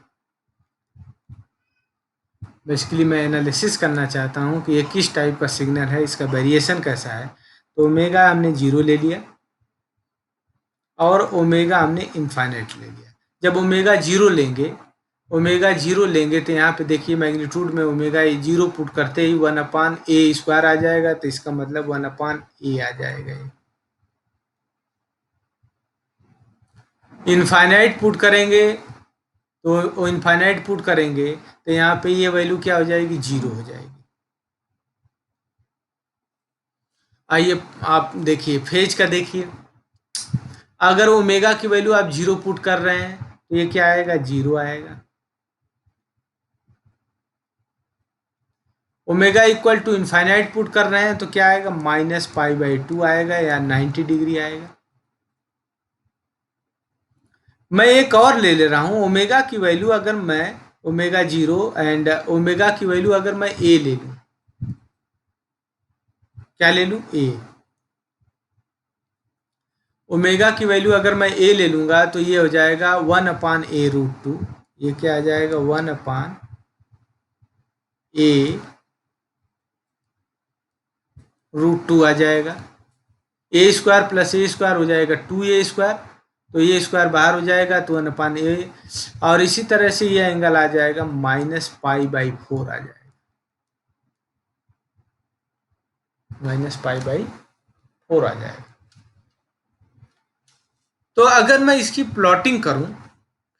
बेसिकली मैं एनालिसिस करना चाहता हूँ कि ये किस टाइप का सिग्नल है, इसका वेरिएशन कैसा है। तो ओमेगा हमने 0 ले लिया और ओमेगा हमने इनफाइनाइट ले लिया। जब ओमेगा 0 लेंगे तो यहाँ पे देखिए मैग्नीट्यूड में ओमेगा 0 पुट करते ही 1/a² आ जाएगा, तो इसका मतलब 1/a आ जाएगा। इनफाइनाइट पुट करेंगे तो इनफाइनाइट पुट करेंगे तो यहाँ पे ये वैल्यू क्या हो जाएगी 0 हो जाएगी। आइए आप देखिए फेज का देखिए, अगर ओमेगा की वैल्यू आप 0 पुट कर रहे हैं तो ये क्या आएगा 0 आएगा। Omega equal to infinite put कर रहे हैं तो क्या आएगा -π/2 आएगा या 90 डिग्री आएगा। मैं एक और ले रहा हूँ ओमेगा की वैल्यू, अगर मैं ओमेगा 0 एंड ओमेगा की वैल्यू अगर मैं a ले लूँ, क्या ले लूँ a, ओमेगा की वैल्यू अगर मैं a ले लूँगा तो ये हो जाएगा 1/a√2, ये क्या आ जाएगा 1/a√2 आ जाएगा। a² प्लस a² हो जाएगा 2a², तो ये स्क्वायर बाहर हो जाएगा तो 1/a, और इसी तरह से ये एंगल आ जाएगा -π/4 आ जाएगा, -π/4 आ जाएगा। तो अगर मैं इसकी प्लॉटिंग करूं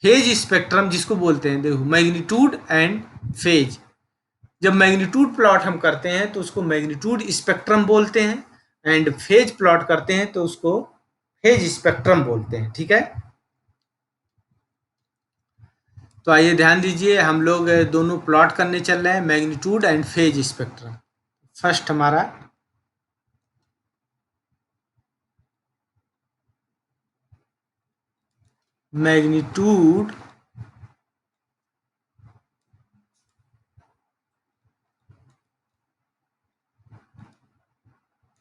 फेज स्पेक्ट्रम जिसको बोलते हैं, देखो मैग्नीट्यूड एंड फेज, जब मैग्नीट्यूड प्लॉट हम करते हैं तो उसको मैग्नीट्यूड स्पेक्ट्रम बोलते हैं, एंड फेज प्लॉट करते हैं तो उसको फेज स्पेक्ट्रम बोलते हैं। ठीक है, तो आइए ध्यान दीजिए, हम लोग दोनों प्लॉट करने चल रहे हैं, magnitude and phase spectrum. First हमारा मैग्नीट्यूड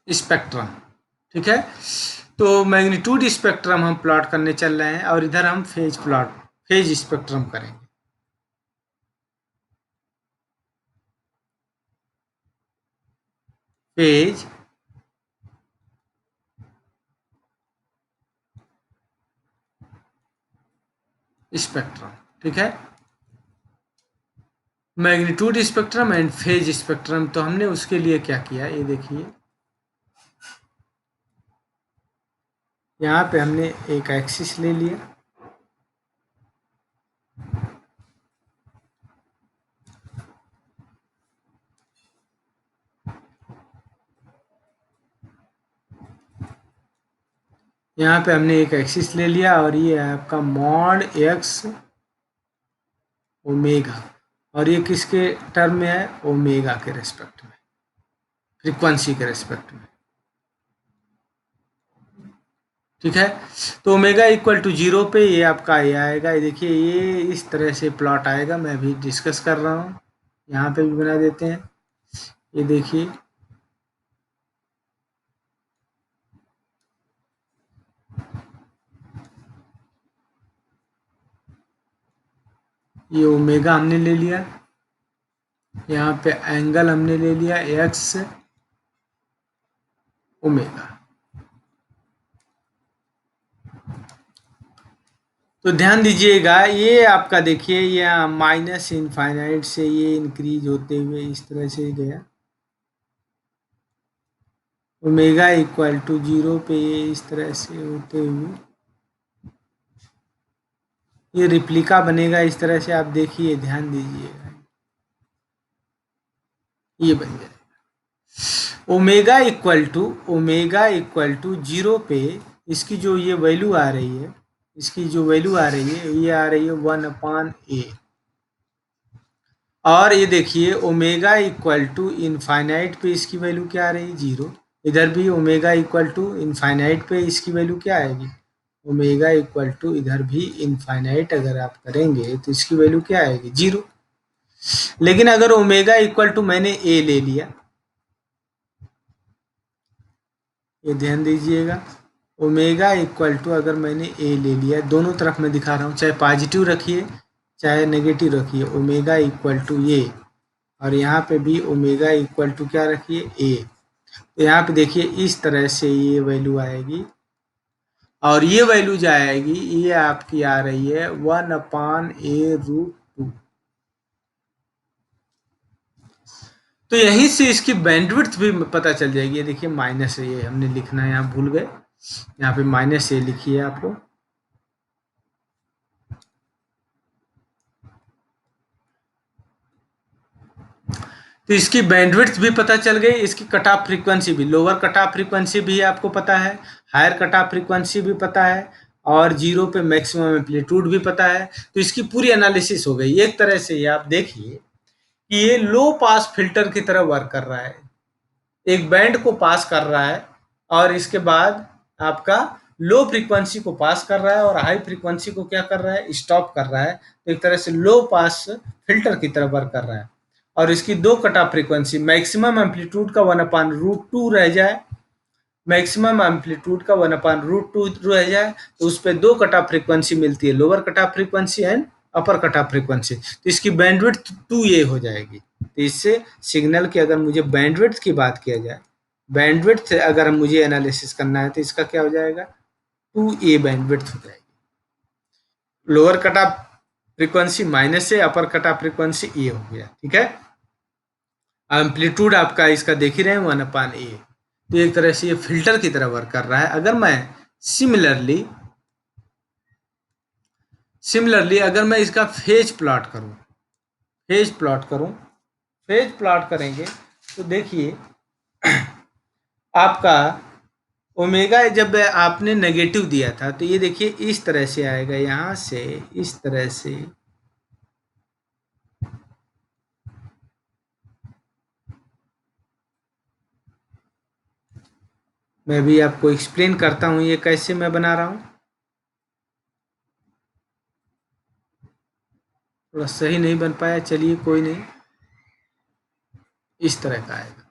स्पेक्ट्रम, ठीक है। तो मैग्नीट्यूड स्पेक्ट्रम हम प्लॉट करने चल रहे हैं और इधर हम फेज स्पेक्ट्रम करेंगे। फेज स्पेक्ट्रम, ठीक है। Magnitude spectrum and phase spectrum, तो हमने उसके लिए क्या किया, ये देखिए यहाँ पे हमने एक एक्सिस ले लिया, यहाँ पे हमने एक एक्सिस ले लिया और ये है आपका मॉड एक्स ओमेगा, और ये किसके टर्म में है, ओमेगा के रेस्पेक्ट में, फ्रीक्वेंसी के रेस्पेक्ट में, ठीक है। तो ओमेगा इक्वल टू 0 पे ये आपका ये आएगा, ये देखिए ये इस तरह से प्लॉट आएगा, मैं अभी डिस्कस कर रहा हूँ, यहाँ पे भी बना देते हैं, ये देखिए ये ओमेगा हमने ले लिया, यहाँ पे एंगल हमने ले लिया एक्स ओमेगा। तो ध्यान दीजिएगा, ये आपका देखिए ये माइनस इनफाइनाइट से ये इंक्रीज होते हुए इस तरह से गया, ओमेगा इक्वल टू 0 पे ये इस तरह से होते हुए ये रिप्लिका बनेगा, इस तरह से आप देखिए, ध्यान दीजिएगा ये बन जाएगा ओमेगा इक्वल टू 0 पे इसकी जो ये वैल्यू आ रही है, इसकी जो वैल्यू आ रही है ये आ रही है 1/a, और ये देखिए ओमेगा इक्वल टू इनफाइनाइट पे इसकी वैल्यू क्या आ रही है, 0। इधर भी ओमेगा इक्वल टू इनफाइनाइट पे इसकी वैल्यू क्या आएगी, ओमेगा इक्वल टू इधर भी इनफाइनाइट अगर आप करेंगे तो इसकी वैल्यू क्या आएगी, 0। लेकिन अगर ओमेगा इक्वल टू मैंने ए ले लिया, ये ध्यान दीजिएगा, ओमेगा इक्वल टू अगर मैंने ए ले लिया, दोनों तरफ मैं दिखा रहा हूँ, चाहे पॉजिटिव रखिए चाहे नेगेटिव रखिए, ओमेगा इक्वल टू ए, और यहाँ पे भी ओमेगा इक्वल टू क्या रखिए, ए। तो यहाँ पे देखिए इस तरह से ये वैल्यू आएगी, और ये वैल्यू जो आएगी ये आपकी आ रही है 1/a√2। तो यहीं से इसकी बैंडविड्थ भी पता चल जाएगी, ये देखिए माइनस है, ये हमने लिखना है यहाँ भूल गए, यहाँ पे माइनस ए लिखिए आप लोग। तो इसकी बैंडविड्थ भी पता चल गई, इसकी कट ऑफ फ्रीक्वेंसी भी, लोअर कट ऑफ फ्रीक्वेंसी भी आपको पता है, हायर कट ऑफ फ्रीक्वेंसी भी पता है, और 0 पे मैक्सिमम एम्पलीट्यूड भी पता है। तो इसकी पूरी एनालिसिस हो गई। एक तरह से ये आप देखिए कि ये लो पास फिल्टर की तरह वर्क कर रहा है, एक बैंड को पास कर रहा है और इसके बाद आपका लो फ्रीक्वेंसी को पास कर रहा है और हाई फ्रीक्वेंसी को क्या कर रहा है, स्टॉप कर रहा है। तो एक तरह से लो पास फिल्टर की तरह वर्क कर रहा है, और इसकी दो cut off frequency, maximum amplitude का 1/√2 रह जाए, मैक्सिमम एम्पलीट्यूड का 1/√2 रह जाए, तो उस पर दो कट ऑफ फ्रीक्वेंसी मिलती है, lower cut off frequency and upper cut off frequency. तो इसकी बैंडविड्थ 2a हो जाएगी। तो इससे सिग्नल की अगर मुझे बैंडविड्थ की बात किया जाए, बैंडविड्थ अगर मुझे एनालिसिस करना है तो इसका क्या हो जाएगा, 2a बैंडविड्थ हो जाएगी। Lower cut off frequency minus से, अपर कट ऑफ फ्रीक्वेंसी ए हो गया, ठीक है। एम्पलीट्यूड आपका इसका देख ही रहे हैं 1/a। तो एक तरह से ये फिल्टर की तरह वर्क कर रहा है। अगर मैं सिमिलरली अगर मैं इसका फेज प्लॉट करूं, फेज प्लॉट करेंगे तो देखिए आपका ओमेगा जब आपने नेगेटिव दिया था तो ये देखिए इस तरह से आएगा, यहाँ से इस तरह से मैं भी आपको एक्सप्लेन करता हूँ ये कैसे मैं बना रहा हूँ। थोड़ा सही नहीं बन पाया, चलिए कोई नहीं, इस तरह का आएगा।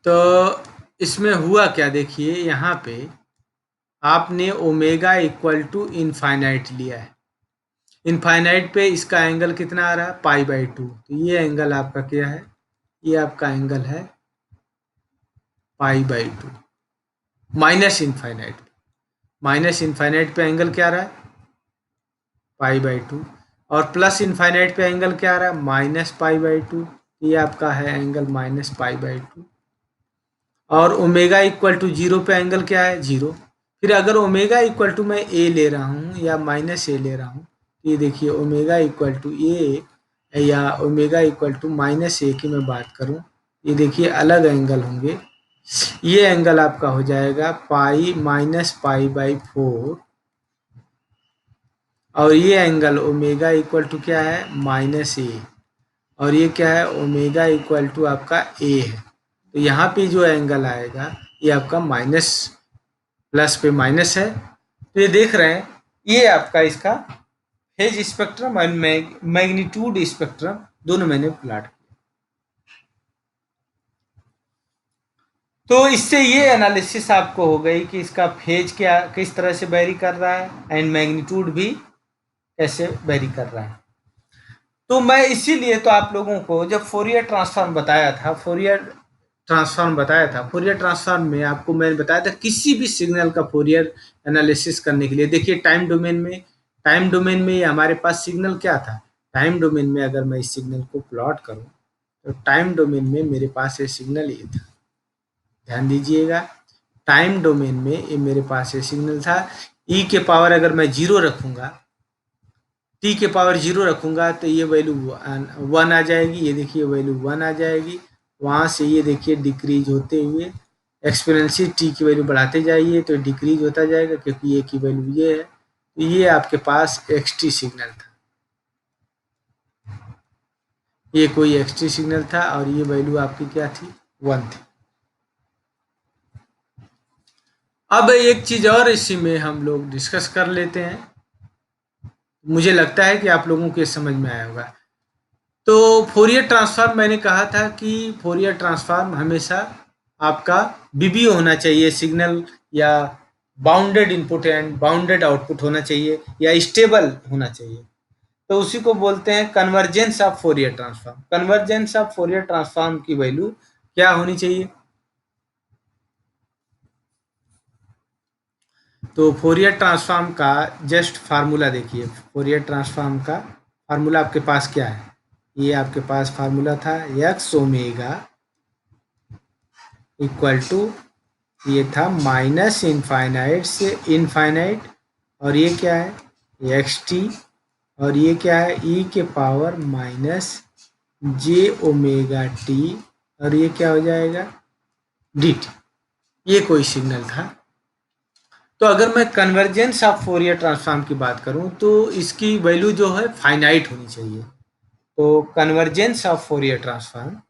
तो इसमें हुआ क्या, देखिए यहाँ पे आपने ओमेगा इक्वल टू इनफाइनाइट लिया है। इनफाइनाइट पे इसका एंगल कितना आ रहा है, π/2। तो ये एंगल आपका क्या है, ये आपका एंगल है π/2। माइनस इनफाइनाइट, माइनस इनफाइनाइट पे एंगल क्या आ रहा है, π/2। और प्लस इनफाइनाइट पे एंगल क्या आ रहा है, -π/2। ये आपका है एंगल -π/2। और ओमेगा इक्वल टू जीरो पे एंगल क्या है, जीरो। फिर अगर ओमेगा इक्वल टू मैं ए ले रहा हूँ या -a ले रहा हूँ, ये देखिए ओमेगा इक्वल टू ए या ओमेगा इक्वल टू -a की मैं बात करूँ, ये देखिए अलग एंगल होंगे। ये एंगल आपका हो जाएगा पाई -π/4, और ये एंगल ओमेगा इक्वल टू क्या है, -a, और ये क्या है, ओमेगा इक्वल टू आपका ए है। तो यहाँ पे जो एंगल आएगा ये आपका माइनस, प्लस पे माइनस है। तो ये देख रहे हैं, ये आपका इसका फेज स्पेक्ट्रम और मैग्नीट्यूड स्पेक्ट्रम दोनों मैंने प्लॉट किया। तो इससे ये एनालिसिस आपको हो गई कि इसका फेज क्या किस तरह से वेरी कर रहा है एंड मैग्नीट्यूड भी कैसे वेरी कर रहा है। तो मैं इसीलिए तो आप लोगों को जब फोरियर ट्रांसफॉर्म बताया था, फोरियर ट्रांसफॉर्म में आपको मैंने बताया था किसी भी सिग्नल का फोरियर एनालिसिस करने के लिए। देखिए टाइम डोमेन में हमारे पास सिग्नल क्या था, टाइम डोमेन में अगर मैं इस सिग्नल को प्लॉट करूं तो टाइम डोमेन में मेरे पास ये सिग्नल ये था, ध्यान दीजिएगा। टाइम डोमेन में ये मेरे पास ये सिग्नल था। ई के पावर अगर मैं जीरो रखूंगा, टी के पावर जीरो रखूंगा तो ये वैल्यू वन आ जाएगी, ये देखिए वैल्यू वन आ जाएगी। वहां से ये देखिए डिक्रीज होते हुए एक्सपोनेंशियल टी की वैल्यू बढ़ाते जाइए तो डिक्रीज होता जाएगा, क्योंकि ये की वैल्यू ये है। तो ये आपके पास एक्स टी सिग्नल था, ये कोई एक्स टी सिग्नल था और ये वैल्यू आपकी क्या थी, वन थी। अब एक चीज और इसी में हम लोग डिस्कस कर लेते हैं, मुझे लगता है कि आप लोगों को समझ में आया होगा। तो फोरियर ट्रांसफॉर्म मैंने कहा था कि फोरियर ट्रांसफॉर्म हमेशा आपका बीबीओ होना चाहिए सिग्नल, या bounded input and bounded output होना चाहिए, या स्टेबल होना चाहिए। तो उसी को बोलते हैं convergence of Fourier transform. Convergence of Fourier transform की वैल्यू क्या होनी चाहिए, तो फोरियर ट्रांसफॉर्म का जस्ट फार्मूला देखिए। फोरियर ट्रांसफॉर्म का फार्मूला आपके पास क्या है, ये आपके पास फार्मूला था एक्स ओमेगा इक्वल टू, ये था माइनस इनफाइनाइट से इनफाइनाइट, और ये क्या है एक्स टी, और ये क्या है ई के power minus J omega T, और ये क्या हो जाएगा डी टी। ये कोई सिग्नल था। तो अगर मैं कन्वर्जेंस ऑफ फोरियर ट्रांसफॉर्म की बात करूं तो इसकी वैल्यू जो है फाइनाइट होनी चाहिए। तो convergence of Fourier transform,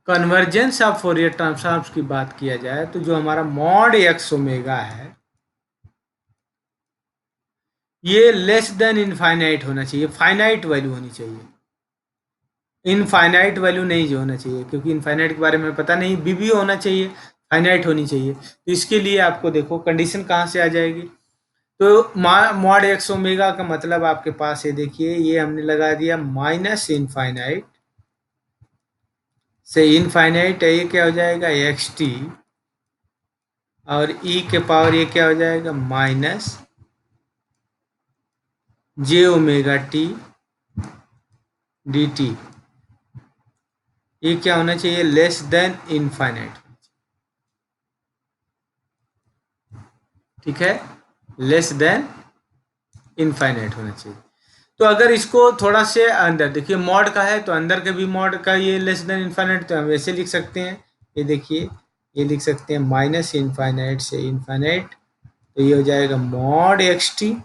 convergence of Fourier transform की बात किया जाए तो जो हमारा मॉड एक्स ओमेगा है ये लेस देन इनफाइनाइट होना चाहिए, फाइनाइट वैल्यू होनी चाहिए, इनफाइनाइट वैल्यू नहीं जो होना चाहिए, क्योंकि इनफाइनाइट के बारे में पता नहीं, बीबीओ होना चाहिए, फाइनाइट होनी चाहिए। तो इसके लिए आपको देखो कंडीशन कहाँ से आ जाएगी। तो मॉड एक्स ओमेगा का मतलब आपके पास है, देखिए ये हमने लगा दिया माइनस इनफाइनाइट से इनफाइनाइट, ये क्या हो जाएगा एक्स टी, और ई के पावर ये क्या हो जाएगा minus J omega T D T. ये क्या होना चाहिए, लेस देन इनफाइनाइट, ठीक है, लेस देन इनफाइनाइट होना चाहिए। तो अगर इसको थोड़ा से अंदर देखिए, मॉड का है तो अंदर के भी मॉड का ये लेस देन इनफाइनाइट, तो हम वैसे लिख सकते हैं। ये देखिए, ये लिख सकते हैं माइनस इनफाइनाइट से इनफाइनाइट, तो ये हो जाएगा मॉड एक्स टी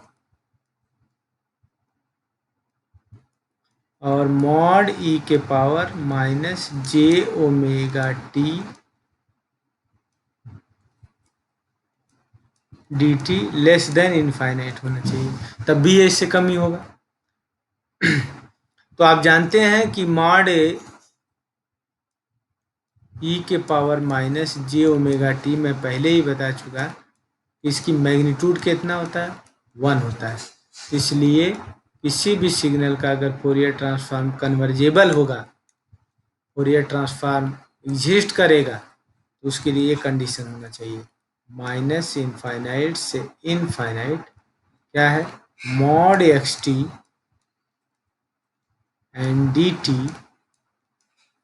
और मॉड ई के power minus J omega T D T less than infinite होना चाहिए, तब भी ये इससे कम ही होगा। तो आप जानते हैं कि मॉड ई के power minus J omega T मैं पहले ही बता चुका, इसकी मैग्नीट्यूड कितना होता है, 1 होता है। इसलिए किसी भी सिग्नल का अगर फोरियर ट्रांसफॉर्म कन्वर्जेबल होगा, फोरियर ट्रांसफॉर्म एग्जिस्ट करेगा, तो उसके लिए ये कंडीशन होना चाहिए माइनस इनफाइनाइट से इनफाइनाइट क्या है, mod X T and D T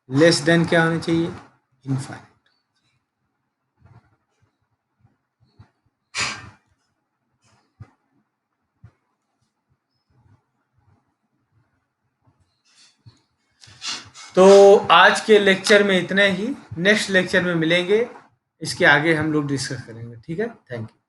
less then क्या होना चाहिए, इनफाइनाइट। तो आज के लेक्चर में इतना ही, नेक्स्ट लेक्चर में मिलेंगे, इसके आगे हम लोग डिस्कस करेंगे। ठीक है, थैंक यू।